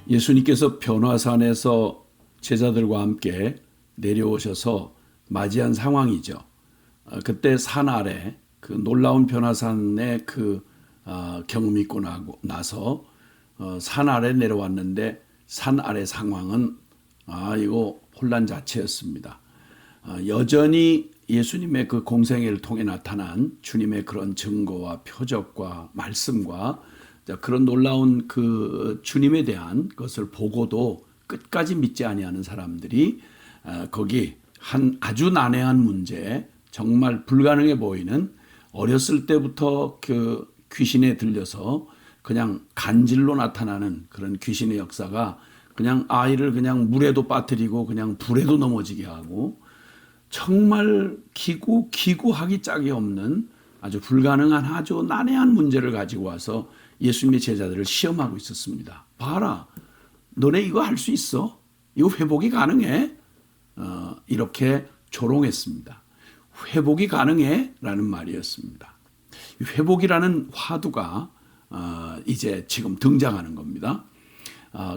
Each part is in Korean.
예수님께서 변화산에서 제자들과 함께 내려오셔서 맞이한 상황이죠. 그때 산 아래 그 놀라운 변화산의 경험이 있고 나서 산 아래 내려왔는데 산 아래 상황은 이거 혼란 자체였습니다. 여전히 예수님의 그 공생애를 통해 나타난 주님의 그런 증거와 표적과 말씀과 그런 놀라운 그 주님에 대한 것을 보고도 끝까지 믿지 아니하는 사람들이 거기 한 아주 난해한 문제, 정말 불가능해 보이는 어렸을 때부터 그 귀신에 들려서 그냥 간질로 나타나는 그런 귀신의 역사가 그냥 아이를 그냥 물에도 빠뜨리고 그냥 불에도 넘어지게 하고 정말 기구하기 짝이 없는 아주 불가능한 아주 난해한 문제를 가지고 와서 예수님의 제자들을 시험하고 있었습니다. 봐라, 너네 이거 할 수 있어? 이거 회복이 가능해? 이렇게 조롱했습니다. 회복이 가능해? 라는 말이었습니다. 회복이라는 화두가 이제 지금 등장하는 겁니다.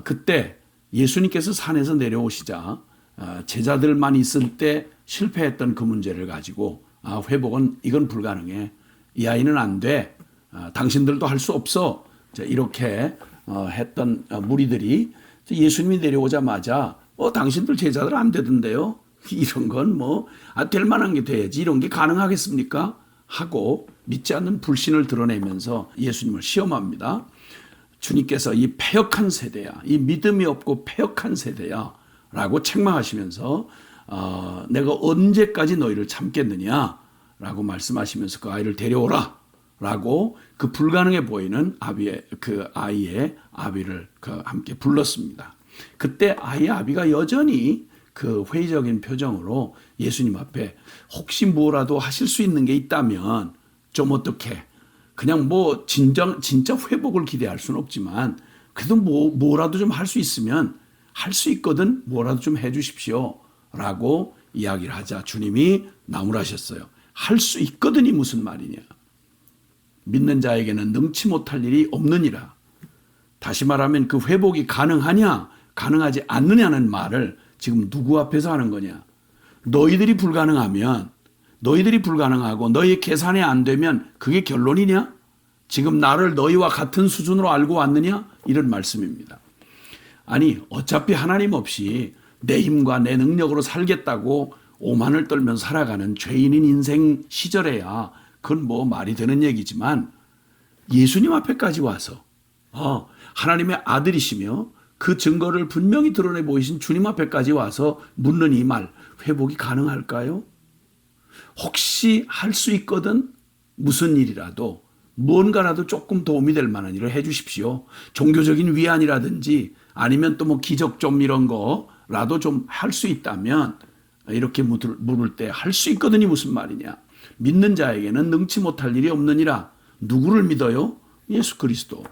그때 예수님께서 산에서 내려오시자 제자들만 있을 때 실패했던 그 문제를 가지고 회복은 이건 불가능해. 이 아이는 안 돼. 당신들도 할 수 없어. 이렇게 했던 무리들이 예수님이 내려오자마자 당신들 제자들 안 되던데요. 이런 건 될 만한 게 돼야지. 이런 게 가능하겠습니까? 하고 믿지 않는 불신을 드러내면서 예수님을 시험합니다. 주님께서 이 패역한 세대야. 이 믿음이 없고 패역한 세대야. 라고 책망하시면서 내가 언제까지 너희를 참겠느냐? 라고 말씀하시면서 그 아이를 데려오라. 라고 그 불가능해 보이는 아이의 아비를 함께 불렀습니다. 그때 아이의 아비가 여전히 그 회의적인 표정으로 예수님 앞에 혹시 뭐라도 하실 수 있는 게 있다면 좀 어떻게 그냥 진짜 회복을 기대할 수는 없지만 그래도 뭐라도 좀 할 수 있으면 할 수 있거든 뭐라도 좀 해 주십시오 라고 이야기를 하자 주님이 나무라셨어요. 할 수 있거든이 무슨 말이냐. 믿는 자에게는 능치 못할 일이 없느니라. 다시 말하면 그 회복이 가능하냐 가능하지 않느냐는 말을 지금 누구 앞에서 하는 거냐. 너희들이 불가능하고 너희 계산이 안 되면 그게 결론이냐? 지금 나를 너희와 같은 수준으로 알고 왔느냐? 이런 말씀입니다. 아니 어차피 하나님 없이 내 힘과 내 능력으로 살겠다고 오만을 떨면서 살아가는 죄인인 인생 시절에야 그건 말이 되는 얘기지만 예수님 앞에까지 와서 하나님의 아들이시며 그 증거를 분명히 드러내 보이신 주님 앞에까지 와서 묻는 이 말, 회복이 가능할까요? 혹시 할 수 있거든 무슨 일이라도 뭔가라도 조금 도움이 될 만한 일을 해 주십시오. 종교적인 위안이라든지 아니면 또 기적 좀 이런 거라도 좀 할 수 있다면 이렇게 물을 때 할 수 있거든이 무슨 말이냐. 믿는 자에게는 능치 못할 일이 없느니라. 누구를 믿어요? 예수 그리스도.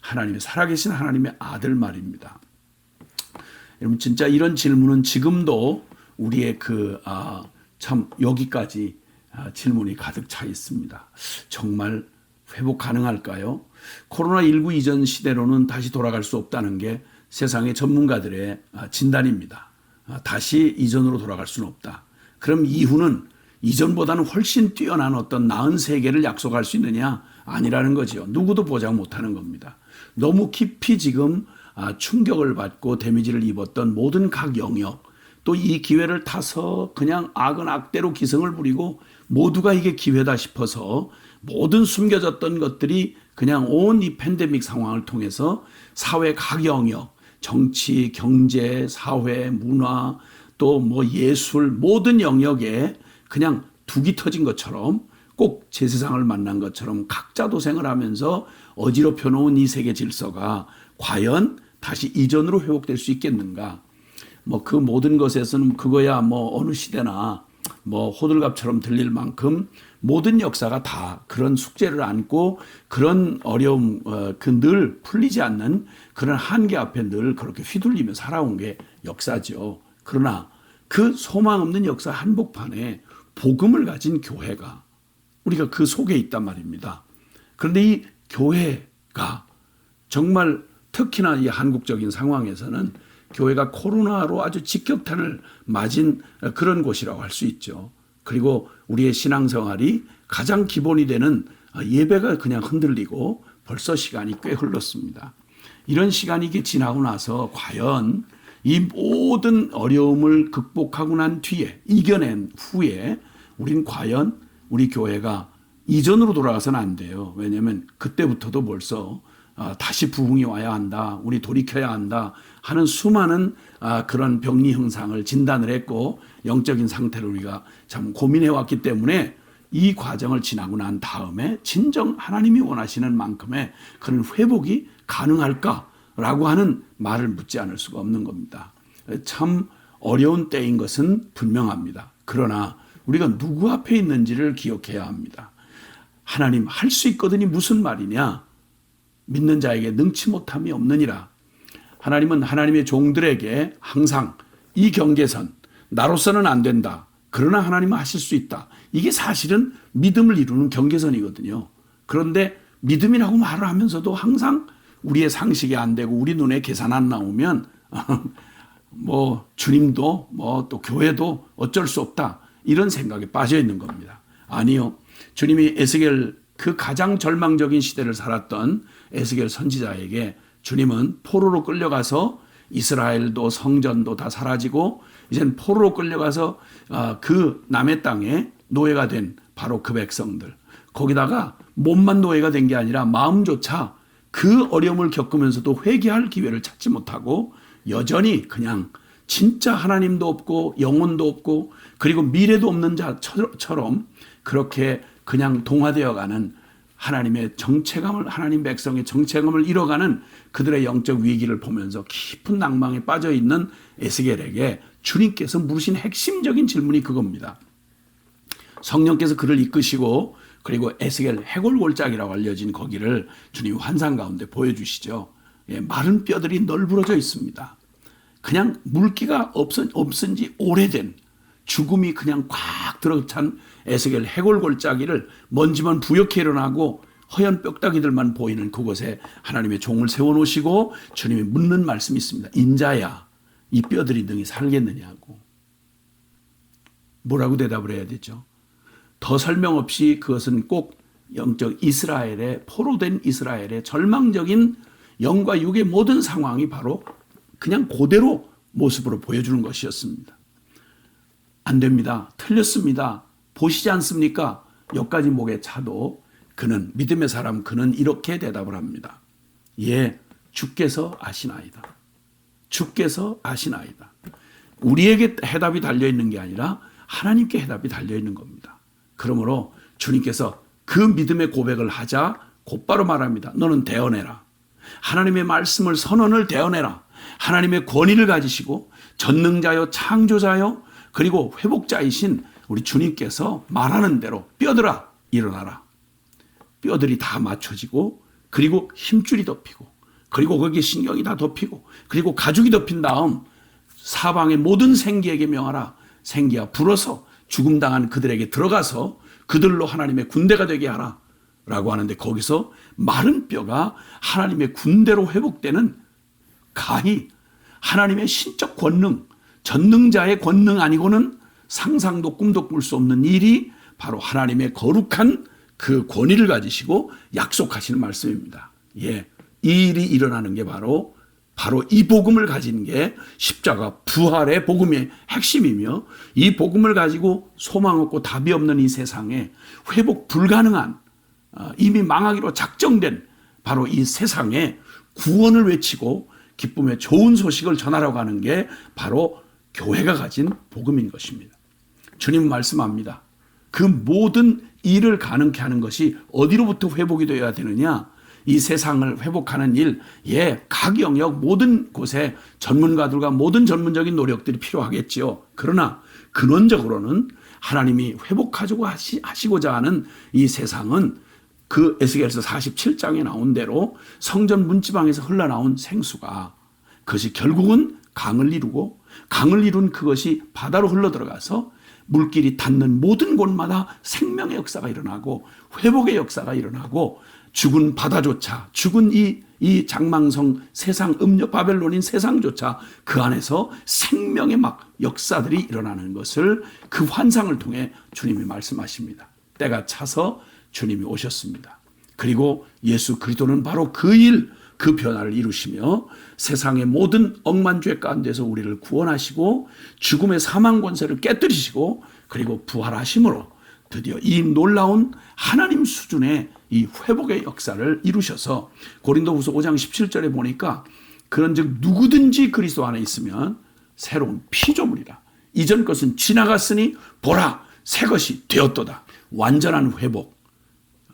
하나님의 살아계신 하나님의 아들 말입니다. 여러분 진짜 이런 질문은 지금도 우리의 참 여기까지 질문이 가득 차 있습니다. 정말 회복 가능할까요? 코로나19 이전 시대로는 다시 돌아갈 수 없다는 게 세상의 전문가들의 진단입니다. 다시 이전으로 돌아갈 수는 없다. 그럼 이후는 이전보다는 훨씬 뛰어난 어떤 나은 세계를 약속할 수 있느냐? 아니라는 거죠. 누구도 보장 못하는 겁니다. 너무 깊이 지금 충격을 받고 데미지를 입었던 모든 각 영역 또 이 기회를 타서 그냥 악은 악대로 기승을 부리고 모두가 이게 기회다 싶어서 모든 숨겨졌던 것들이 그냥 온 이 팬데믹 상황을 통해서 사회 각 영역 정치, 경제, 사회, 문화 또 예술 모든 영역에 그냥 둑이 터진 것처럼 꼭 제 세상을 만난 것처럼 각자 도생을 하면서 어지럽혀 놓은 이 세계 질서가 과연 다시 이전으로 회복될 수 있겠는가. 그 모든 것에서는 그거야 어느 시대나 호들갑처럼 들릴 만큼 모든 역사가 다 그런 숙제를 안고 그런 어려움 늘 풀리지 않는 그런 한계 앞에 늘 그렇게 휘둘리며 살아온 게 역사죠. 그러나 그 소망 없는 역사 한복판에 복음을 가진 교회가 우리가 그 속에 있단 말입니다. 그런데 이 교회가 정말 특히나 이 한국적인 상황에서는 교회가 코로나로 아주 직격탄을 맞은 그런 곳이라고 할 수 있죠. 그리고 우리의 신앙생활이 가장 기본이 되는 예배가 그냥 흔들리고 벌써 시간이 꽤 흘렀습니다. 이런 시간이 지나고 나서 과연 이 모든 어려움을 극복하고 난 뒤에 이겨낸 후에 우린 과연 우리 교회가 이전으로 돌아가서는 안 돼요. 왜냐하면 그때부터도 벌써 다시 부흥이 와야 한다, 우리 돌이켜야 한다 하는 수많은 그런 병리 형상을 진단을 했고 영적인 상태를 우리가 참 고민해 왔기 때문에 이 과정을 지나고 난 다음에 진정 하나님이 원하시는 만큼의 그런 회복이 가능할까라고 하는 말을 묻지 않을 수가 없는 겁니다. 참 어려운 때인 것은 분명합니다. 그러나 우리가 누구 앞에 있는지를 기억해야 합니다. 하나님 할 수 있거든이 무슨 말이냐? 믿는 자에게 능치 못함이 없느니라. 하나님은 하나님의 종들에게 항상 이 경계선, 나로서는 안 된다. 그러나 하나님은 하실 수 있다. 이게 사실은 믿음을 이루는 경계선이거든요. 그런데 믿음이라고 말을 하면서도 항상 우리의 상식이 안 되고 우리 눈에 계산 안 나오면 뭐 주님도 뭐 또 교회도 어쩔 수 없다. 이런 생각에 빠져 있는 겁니다. 아니요. 주님이 에스겔 그 가장 절망적인 시대를 살았던 에스겔 선지자에게 주님은 포로로 끌려가서 이스라엘도 성전도 다 사라지고 이젠 포로로 끌려가서 그 남의 땅에 노예가 된 바로 그 백성들, 거기다가 몸만 노예가 된 게 아니라 마음조차 그 어려움을 겪으면서도 회개할 기회를 찾지 못하고 여전히 그냥 진짜 하나님도 없고 영혼도 없고 그리고 미래도 없는 자처럼 그렇게 그냥 동화되어가는 하나님의 정체감을, 하나님 백성의 정체감을 잃어가는 그들의 영적 위기를 보면서 깊은 낭망에 빠져 있는 에스겔에게 주님께서 물으신 핵심적인 질문이 그겁니다. 성령께서 그를 이끄시고 그리고 에스겔 해골골짜기라고 알려진 거기를 주님이 환상 가운데 보여주시죠. 마른 뼈들이 널브러져 있습니다. 그냥 물기가 없은 지 오래된 죽음이 그냥 꽉 들어찬 에스겔 해골골짜기를 먼지만 부옇게 일어나고 허연 뼈다귀들만 보이는 그곳에 하나님의 종을 세워놓으시고 주님이 묻는 말씀이 있습니다. 인자야, 이 뼈들이 능히 살겠느냐고. 뭐라고 대답을 해야 되죠? 더 설명 없이 그것은 꼭 영적 이스라엘의 포로된 이스라엘의 절망적인 영과 육의 모든 상황이 바로 그냥 그대로 모습으로 보여주는 것이었습니다. 안 됩니다. 틀렸습니다. 보시지 않습니까? 여기까지 목에 차도 그는 믿음의 사람 그는 이렇게 대답을 합니다. 예, 주께서 아시나이다. 주께서 아시나이다. 우리에게 해답이 달려있는 게 아니라 하나님께 해답이 달려있는 겁니다. 그러므로 주님께서 그 믿음의 고백을 하자 곧바로 말합니다. 너는 대언해라. 하나님의 말씀을 선언을 대언해라. 하나님의 권위를 가지시고 전능자요 창조자요 그리고 회복자이신 우리 주님께서 말하는 대로 뼈들아 일어나라. 뼈들이 다 맞춰지고 그리고 힘줄이 덮이고 그리고 거기에 신경이 다 덮이고 그리고 가죽이 덮인 다음 사방의 모든 생기에게 명하라. 생기야 불어서 죽음당한 그들에게 들어가서 그들로 하나님의 군대가 되게 하라 라고 하는데 거기서 마른 뼈가 하나님의 군대로 회복되는 가히 하나님의 신적 권능, 전능자의 권능 아니고는 상상도 꿈도 꿀 수 없는 일이 바로 하나님의 거룩한 그 권위를 가지시고 약속하시는 말씀입니다. 예, 이 일이 일어나는 게 바로 이 복음을 가진 게 십자가 부활의 복음의 핵심이며 이 복음을 가지고 소망 없고 답이 없는 이 세상에 회복 불가능한 이미 망하기로 작정된 바로 이 세상에 구원을 외치고 기쁨의 좋은 소식을 전하러 가는 게 바로 교회가 가진 복음인 것입니다. 주님 말씀합니다. 그 모든 일을 가능케 하는 것이 어디로부터 회복이 되어야 되느냐? 이 세상을 회복하는 일, 각 영역 모든 곳에 전문가들과 모든 전문적인 노력들이 필요하겠지요. 그러나 근원적으로는 하나님이 하시고자 하는 이 세상은 그 에스겔서 47장에 나온 대로 성전 문지방에서 흘러나온 생수가 그것이 결국은 강을 이루고 강을 이룬 그것이 바다로 흘러들어가서 물길이 닿는 모든 곳마다 생명의 역사가 일어나고 회복의 역사가 일어나고 죽은 바다조차, 죽은 이 장망성 세상, 음녀 바벨론인 세상조차 그 안에서 생명의 막 역사들이 일어나는 것을, 그 환상을 통해 주님이 말씀하십니다. 때가 차서 주님이 오셨습니다. 그리고 예수 그리스도는 바로 그 변화를 이루시며 세상의 모든 억만죄 가운데서 우리를 구원하시고 죽음의 사망 권세를 깨뜨리시고 그리고 부활하심으로 드디어 이 놀라운 하나님 수준의 이 회복의 역사를 이루셔서 고린도후서 5장 17절에 보니까 그런즉 누구든지 그리스도 안에 있으면 새로운 피조물이라. 이전 것은 지나갔으니 보라 새 것이 되었도다. 완전한 회복,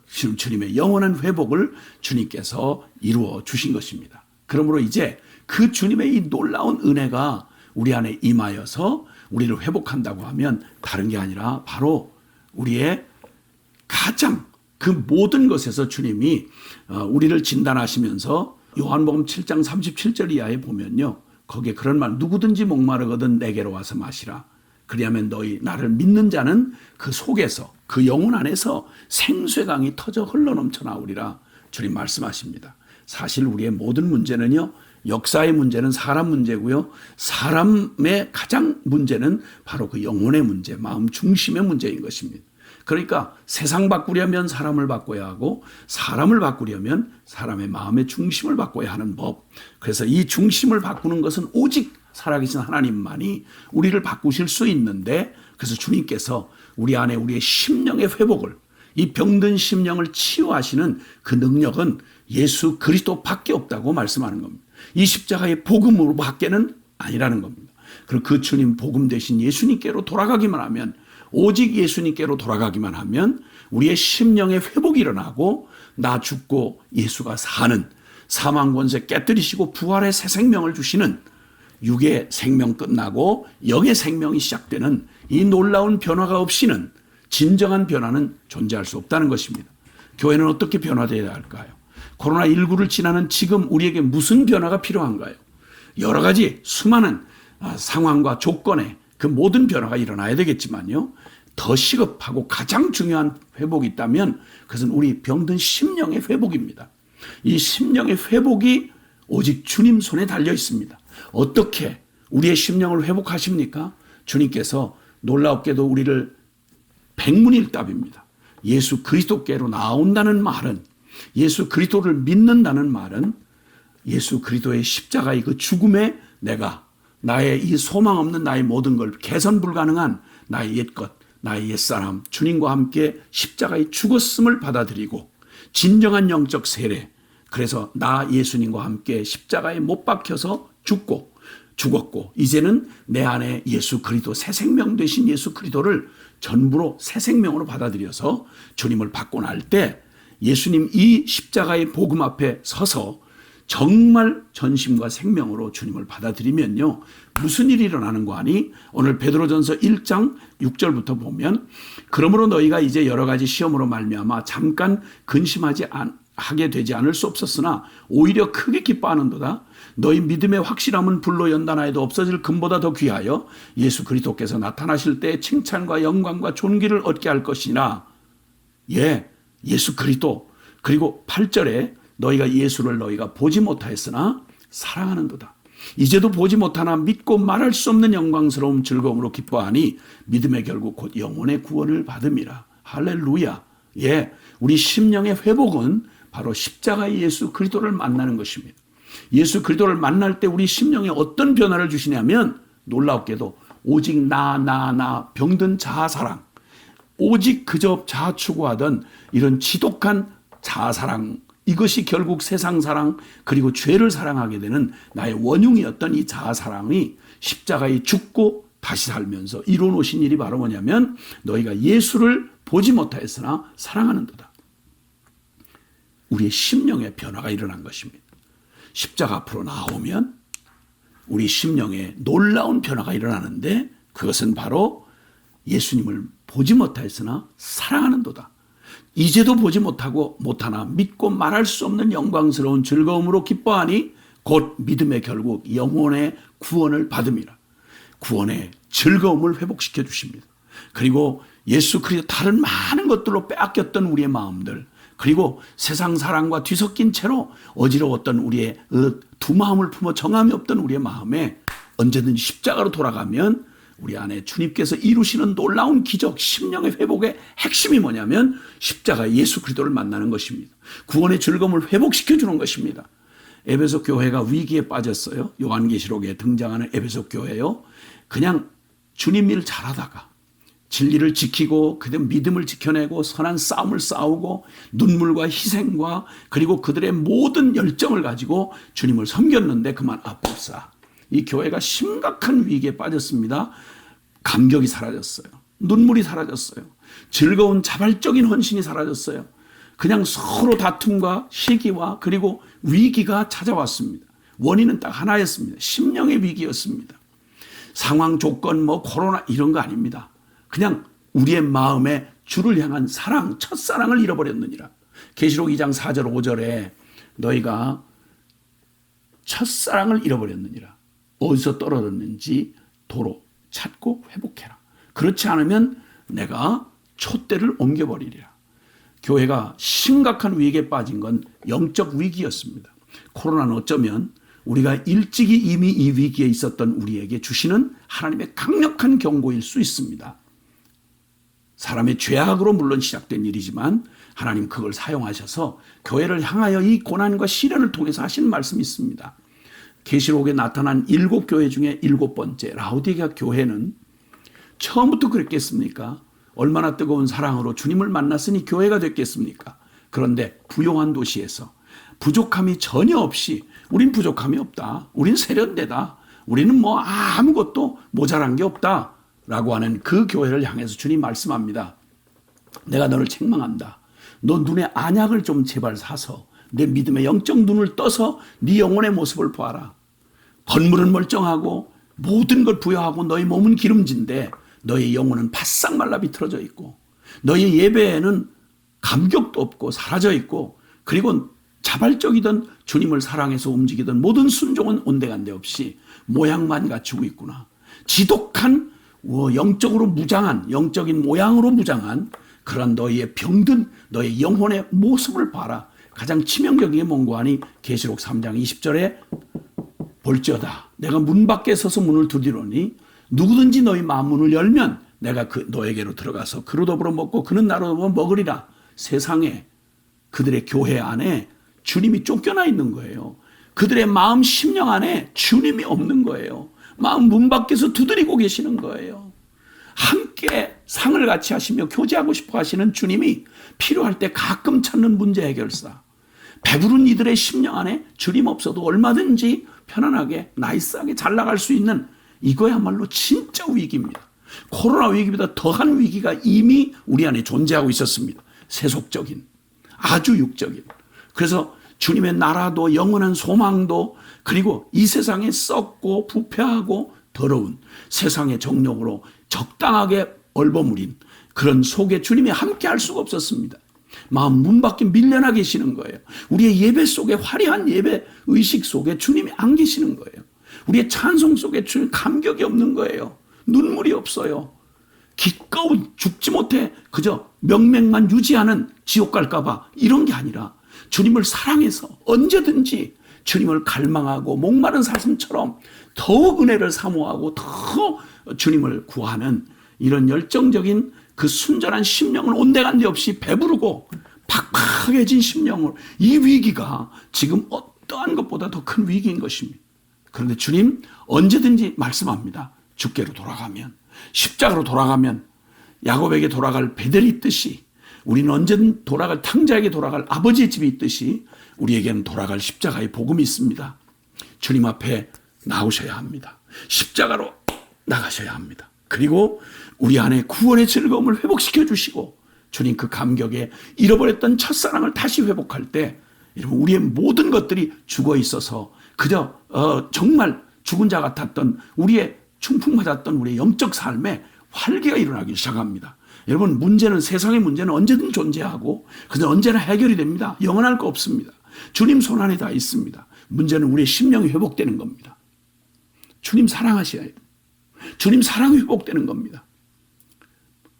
주님의 영원한 회복을 주님께서 이루어 주신 것입니다. 그러므로 이제 그 주님의 이 놀라운 은혜가 우리 안에 임하여서 우리를 회복한다고 하면 다른 게 아니라 바로 우리의 가장 그 모든 것에서 주님이 우리를 진단하시면서 요한복음 7장 37절 이하에 보면요, 거기에 그런 말, 누구든지 목마르거든 내게로 와서 마시라. 그리하면 너희 나를 믿는 자는 그 속에서, 그 영혼 안에서 생수의 강이 터져 흘러넘쳐 나오리라 주님 말씀하십니다. 사실 우리의 모든 문제는요, 역사의 문제는 사람 문제고요, 사람의 가장 문제는 바로 그 영혼의 문제, 마음 중심의 문제인 것입니다. 그러니까 세상 바꾸려면 사람을 바꿔야 하고 사람을 바꾸려면 사람의 마음의 중심을 바꿔야 하는 법. 그래서 이 중심을 바꾸는 것은 오직 살아계신 하나님만이 우리를 바꾸실 수 있는데, 그래서 주님께서 우리 안에 우리의 심령의 회복을, 이 병든 심령을 치유하시는 그 능력은 예수 그리스도밖에 없다고 말씀하는 겁니다. 이 십자가의 복음으로 밖에는 아니라는 겁니다. 그리고 그 주님 복음 대신 예수님께로 돌아가기만 하면, 오직 예수님께로 돌아가기만 하면 우리의 심령의 회복이 일어나고 나 죽고 예수가 사는, 사망 권세 깨뜨리시고 부활의 새 생명을 주시는, 육의 생명 끝나고 영의 생명이 시작되는 이 놀라운 변화가 없이는, 진정한 변화는 존재할 수 없다는 것입니다. 교회는 어떻게 변화되어야 할까요? 코로나19를 지나는 지금 우리에게 무슨 변화가 필요한가요? 여러 가지 수많은 상황과 조건에 그 모든 변화가 일어나야 되겠지만요, 더 시급하고 가장 중요한 회복이 있다면 그것은 우리 병든 심령의 회복입니다. 이 심령의 회복이 오직 주님 손에 달려 있습니다. 어떻게 우리의 심령을 회복하십니까? 주님께서 놀랍게도 우리를 백문일답입니다. 예수 그리스도께로 나온다는 말은, 예수 그리스도를 믿는다는 말은 예수 그리스도의 십자가의 그 죽음에 내가 나의 이 소망 없는 나의 모든 걸, 개선 불가능한 나의 옛것, 나의 옛사람, 주님과 함께 십자가에 죽었음을 받아들이고 진정한 영적 세례, 그래서 나 예수님과 함께 십자가에 못 박혀서 죽었고 이제는 내 안에 예수 그리스도 새 생명 되신 예수 그리스도를 전부로 새 생명으로 받아들여서 주님을 받고 날 때 예수님 이 십자가의 복음 앞에 서서 정말 전심과 생명으로 주님을 받아들이면요, 무슨 일이 일어나는 거 아니? 오늘 베드로전서 1장 6절부터 보면, 그러므로 너희가 이제 여러 가지 시험으로 말미암아 잠깐 근심하게 되지 않을 수 없었으나 오히려 크게 기뻐하는도다. 너희 믿음의 확실함은 불로 연단하여도 없어질 금보다 더 귀하여 예수 그리스도께서 나타나실 때 칭찬과 영광과 존귀를 얻게 할 것이나, 예수 그리스도. 그리고 8절에 너희가 예수를 너희가 보지 못하였으나 사랑하는도다. 이제도 보지 못하나 믿고 말할 수 없는 영광스러움 즐거움으로 기뻐하니 믿음의 결국 곧 영혼의 구원을 받음이라. 할렐루야. 우리 심령의 회복은 바로 십자가의 예수 그리스도를 만나는 것입니다. 예수 그리스도를 만날 때 우리 심령에 어떤 변화를 주시냐면, 놀랍게도 오직 나 병든 자아사랑, 오직 그저 자아 추구하던 이런 지독한 자아사랑, 이것이 결국 세상 사랑 그리고 죄를 사랑하게 되는 나의 원흉이었던 이 자아사랑이 십자가에 죽고 다시 살면서 이루어놓으신 일이 바로 뭐냐면, 너희가 예수를 보지 못하였으나 사랑하는도다. 우리의 심령의 변화가 일어난 것입니다. 십자가 앞으로 나오면 우리 심령에 놀라운 변화가 일어나는데, 그것은 바로 예수님을 보지 못하였으나 사랑하는도다. 이제도 보지 못하나 믿고 말할 수 없는 영광스러운 즐거움으로 기뻐하니 곧 믿음의 결국 영혼의 구원을 받음이라. 구원의 즐거움을 회복시켜 주십니다. 그리고 예수 그리스도 다른 많은 것들로 빼앗겼던 우리의 마음들, 그리고 세상 사랑과 뒤섞인 채로 어지러웠던 우리의 두 마음을 품어 정함이 없던 우리의 마음에 언제든지 십자가로 돌아가면 우리 안에 주님께서 이루시는 놀라운 기적, 심령의 회복의 핵심이 뭐냐면 십자가 예수 그리스도를 만나는 것입니다. 구원의 즐거움을 회복시켜 주는 것입니다. 에베소 교회가 위기에 빠졌어요. 요한계시록에 등장하는 에베소 교회요. 그냥 주님 일 잘하다가 진리를 지키고 그들 믿음을 지켜내고 선한 싸움을 싸우고 눈물과 희생과 그리고 그들의 모든 열정을 가지고 주님을 섬겼는데 그만 아플싸. 이 교회가 심각한 위기에 빠졌습니다. 감격이 사라졌어요. 눈물이 사라졌어요. 즐거운 자발적인 헌신이 사라졌어요. 그냥 서로 다툼과 시기와 그리고 위기가 찾아왔습니다. 원인은 딱 하나였습니다. 심령의 위기였습니다. 상황, 조건, 코로나 이런 거 아닙니다. 그냥 우리의 마음에 주를 향한 사랑, 첫사랑을 잃어버렸느니라. 계시록 2장 4절 5절에 너희가 첫사랑을 잃어버렸느니라. 어디서 떨어졌는지 도로 찾고 회복해라. 그렇지 않으면 내가 촛대를 옮겨버리리라. 교회가 심각한 위기에 빠진 건 영적 위기였습니다. 코로나는 어쩌면 우리가 일찍이 이미 이 위기에 있었던 우리에게 주시는 하나님의 강력한 경고일 수 있습니다. 사람의 죄악으로 물론 시작된 일이지만 하나님 그걸 사용하셔서 교회를 향하여 이 고난과 시련을 통해서 하신 말씀이 있습니다. 계시록에 나타난 7교회 중에 7번째 라오디게아 교회는 처음부터 그랬겠습니까? 얼마나 뜨거운 사랑으로 주님을 만났으니 교회가 됐겠습니까? 그런데 부요한 도시에서 부족함이 전혀 없이 우린 부족함이 없다. 우린 세련되다. 우리는 아무것도 모자란 게 없다. 라고 하는 그 교회를 향해서 주님 말씀합니다. 내가 너를 책망한다. 너 눈에 안약을 좀 제발 사서 내 믿음의 영적 눈을 떠서 네 영혼의 모습을 보아라. 건물은 멀쩡하고 모든 걸 부여하고 너희 몸은 기름진데 너희 영혼은 바싹 말라 비틀어져 있고 너희 예배에는 감격도 없고 사라져 있고 그리고 자발적이던 주님을 사랑해서 움직이던 모든 순종은 온데간데 없이 모양만 갖추고 있구나. 지독한 영적으로 무장한 영적인 모양으로 무장한 그런 너희의 병든 너희 영혼의 모습을 봐라. 가장 치명적인 게 뭔고 하니 계시록 3장 20절에 볼지어다 내가 문 밖에 서서 문을 두드리노니 누구든지 너희 마음 문을 열면 내가 너에게로 들어가서 그로 더불어 먹고 그는 나로 더불어 먹으리라. 세상에 그들의 교회 안에 주님이 쫓겨나 있는 거예요. 그들의 마음 심령 안에 주님이 없는 거예요. 마음 문 밖에서 두드리고 계시는 거예요. 함께 상을 같이 하시며 교제하고 싶어 하시는 주님이 필요할 때 가끔 찾는 문제 해결사. 배부른 이들의 심령 안에 주님 없어도 얼마든지 편안하게 나이스하게 잘 나갈 수 있는 이거야말로 진짜 위기입니다. 코로나 위기보다 더한 위기가 이미 우리 안에 존재하고 있었습니다. 세속적인 아주 육적인. 그래서 주님의 나라도 영원한 소망도 그리고 이 세상에 썩고 부패하고 더러운 세상의 정욕으로 적당하게 얼버무린 그런 속에 주님이 함께 할 수가 없었습니다. 마음 문 밖에 밀려나 계시는 거예요. 우리의 예배 속에 화려한 예배 의식 속에 주님이 안 계시는 거예요. 우리의 찬송 속에 주님 감격이 없는 거예요. 눈물이 없어요. 기꺼운 죽지 못해 그저 명맥만 유지하는 지옥 갈까 봐 이런 게 아니라 주님을 사랑해서 언제든지 주님을 갈망하고 목마른 사슴처럼 더욱 은혜를 사모하고 더 주님을 구하는 이런 열정적인 그 순전한 심령을 온데간데 없이 배부르고 팍팍해진 심령을 이 위기가 지금 어떠한 것보다 더 큰 위기인 것입니다. 그런데 주님 언제든지 말씀합니다. 주께로 돌아가면 십자가로 돌아가면 야곱에게 돌아갈 베델이 있듯이 우리는 언제든 돌아갈 탕자에게 돌아갈 아버지의 집이 있듯이 우리에게는 돌아갈 십자가의 복음이 있습니다. 주님 앞에 나오셔야 합니다. 십자가로 나가셔야 합니다. 그리고 우리 안에 구원의 즐거움을 회복시켜 주시고 주님 그 감격에 잃어버렸던 첫사랑을 다시 회복할 때 여러분 우리의 모든 것들이 죽어 있어서 그저 정말 죽은 자 같았던 우리의 충풍맞았던 우리의 영적 삶에 활기가 일어나기 시작합니다. 여러분 문제는 세상의 문제는 언제든 존재하고 그저 언제나 해결이 됩니다. 영원할 거 없습니다. 주님 손 안에 다 있습니다. 문제는 우리의 심령이 회복되는 겁니다. 주님 사랑하셔야 해요. 주님 사랑이 회복되는 겁니다.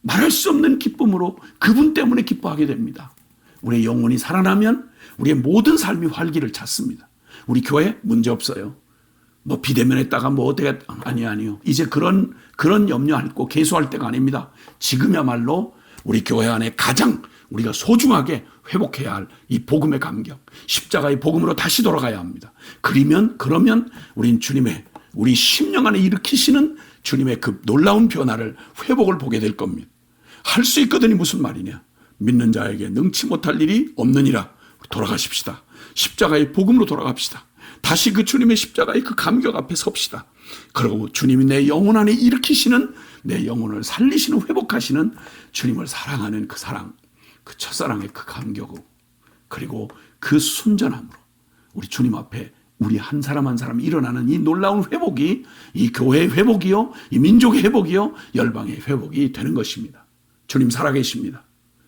말할 수 없는 기쁨으로 그분 때문에 기뻐하게 됩니다. 우리의 영혼이 살아나면 우리의 모든 삶이 활기를 찾습니다. 우리 교회 문제 없어요. 뭐 비대면했다가 뭐 어떻게 아니요. 이제 그런 염려할 거 개수할 때가 아닙니다. 지금이야말로 우리 교회 안에 가장 우리가 소중하게 회복해야 할 이 복음의 감격, 십자가의 복음으로 다시 돌아가야 합니다. 그러면 우린 우리 심령 안에 일으키시는 주님의 그 놀라운 변화를, 회복을 보게 될 겁니다. 할 수 있거든이 무슨 말이냐. 믿는 자에게 능치 못할 일이 없느니라. 돌아가십시다. 십자가의 복음으로 돌아갑시다. 다시 그 주님의 십자가의 그 감격 앞에 섭시다. 그리고 주님이 내 영혼 안에 일으키시는, 내 영혼을 살리시는, 회복하시는 주님을 사랑하는 그 사랑, 그 첫사랑의 그 감격으로, 그리고 그 순전함으로 우리 주님 앞에 우리 한 사람 한 사람 일어나는 이 놀라운 회복이, 이 교회의 회복이요, 이 민족의 회복이요, 열방의 회복이 되는 것입니다. 주님 살아계십니다.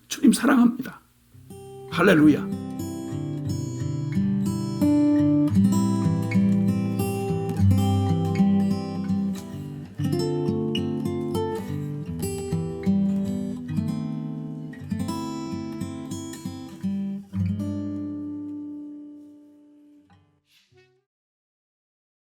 주님 사랑합니다. 할렐루야.